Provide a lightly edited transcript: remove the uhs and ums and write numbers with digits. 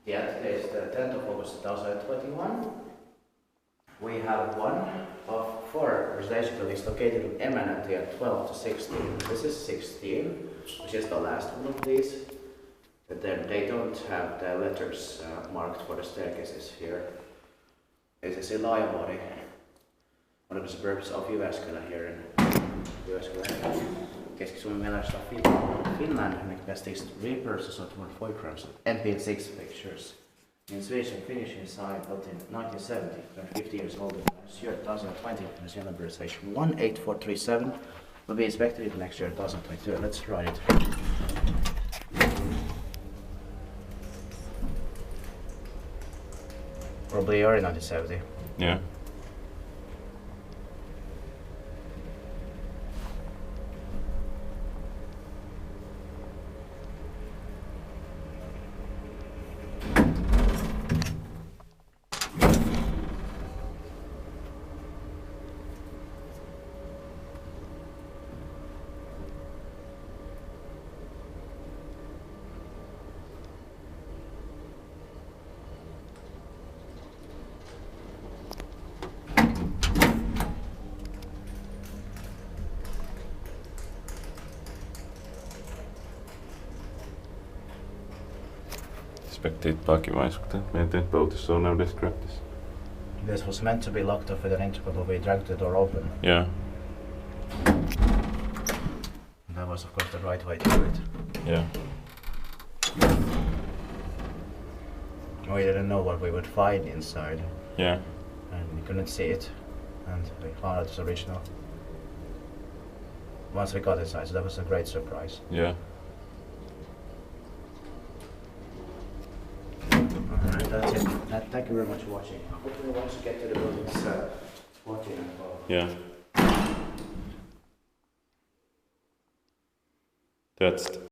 Yeah, today is the 10th of August 2021. We have one of 4 residential buildings located in Emännäntie at 12 to 16. This is 16, which is the last one of these. But then they don't have the letters marked for the staircases here. This is Emännäntie, one of the suburbs of Jyväskylä here in Jyväskylä. Keski-Suomen mellaista Finland investigation repurchase of 4 grams MP6 pictures. In Swedish and Finnish inside, built in 1970, 50 years old. This year 2020, museum number station 18437 will be inspected in the next year 2022. Let's try it. Probably early 1970. Yeah. Spectate pakivaisukta. Maintain both is so now describe this. This was meant to be locked off with an interval, but we dragged the door open. Yeah. That was of course the right way to do it. Yeah. We didn't know what we would find inside. Yeah. And we couldn't see it. And we found out it was original. Once we got inside, so that was a great surprise. Yeah. Alright, that's it. Thank you very much for watching. I hope you want to get to the buildings watching as well. Yeah. That's